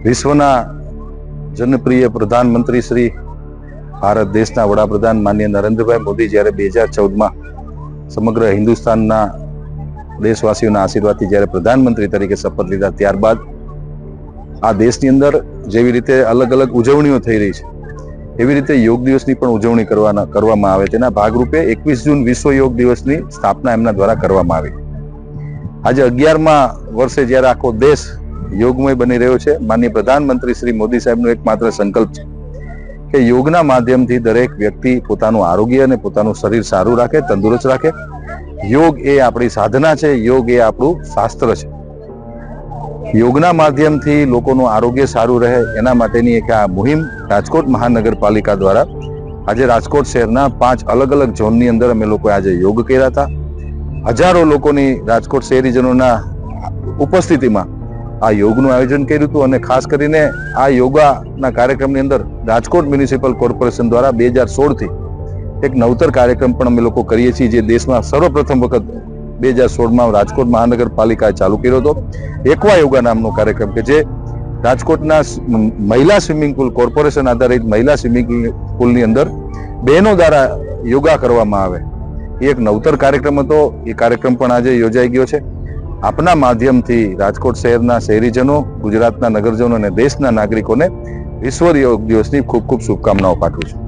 વિશ્વના જનપ્રિય પ્રધાનમંત્રી શ્રી ભારત દેશના વડાપ્રધાન માનનીય નરેન્દ્રભાઈ મોદી જ્યારે 2014માં સમગ્ર હિન્દુસ્તાનના દેશવાસીઓના આશીર્વાદથી જ્યારે પ્રધાનમંત્રી તરીકે શપથ લીધા, ત્યારબાદ આ દેશની અંદર જેવી રીતે અલગ અલગ ઉજવણીઓ થઈ રહી છે, એવી રીતે યોગ દિવસની પણ ઉજવણી કરવામાં આવે. તેના ભાગરૂપે 21 જૂન વિશ્વ યોગ દિવસની સ્થાપના એમના દ્વારા કરવામાં આવી. આજે 11મા વર્ષે જ્યારે આખો દેશ યોગમય બની રહ્યો છે, માનનીય પ્રધાનમંત્રી શ્રી મોદી સાહેબનો એકમાત્ર સંકલ્પ છે કે યોગના માધ્યમથી દરેક વ્યક્તિ પોતાનું આરોગ્ય અને પોતાનું શરીર સારું રાખે, તંદુરસ્ત રાખે. યોગ એ આપણી સાધના છે, યોગ એ આપણું શાસ્ત્ર છે. યોગના માધ્યમથી લોકોનું આરોગ્ય સારું રહે એના માટેની એક આ મુહિમ રાજકોટ મહાનગરપાલિકા દ્વારા આજે રાજકોટ શહેરના 5 અલગ અલગ ઝોનની અંદર અમે લોકો આજે યોગ કર્યા હતા. હજારો લોકોની રાજકોટ શહેરીજનોના ઉપસ્થિતિમાં આ યોગનું આયોજન કર્યું હતું અને ખાસ કરીને આ યોગાના કાર્યક્રમની અંદર રાજકોટ મ્યુનિસિપલ કોર્પોરેશન દ્વારા 2016થી એક નવતર કાર્યક્રમ પણ અમે લોકો કરીએ છીએ, જે દેશમાં સર્વપ્રથમ વખત 2016માં રાજકોટ મહાનગરપાલિકાએ ચાલુ કર્યો હતો. એકવા યોગા નામનો કાર્યક્રમ કે જે રાજકોટના મહિલા સ્વિમિંગ પુલ, કોર્પોરેશન આધારિત મહિલા સ્વિમિંગ પુલની અંદર બહેનો દ્વારા યોગા કરવામાં આવે, એ એક નવતર કાર્યક્રમ હતો. એ કાર્યક્રમ પણ આજે યોજાઈ ગયો છે. આપના માધ્યમથી રાજકોટ શહેરના શહેરીજનો, ગુજરાતના નગરજનો અને દેશના નાગરિકોને વિશ્વ યોગ દિવસની ખૂબ ખૂબ શુભકામનાઓ પાઠવું છું.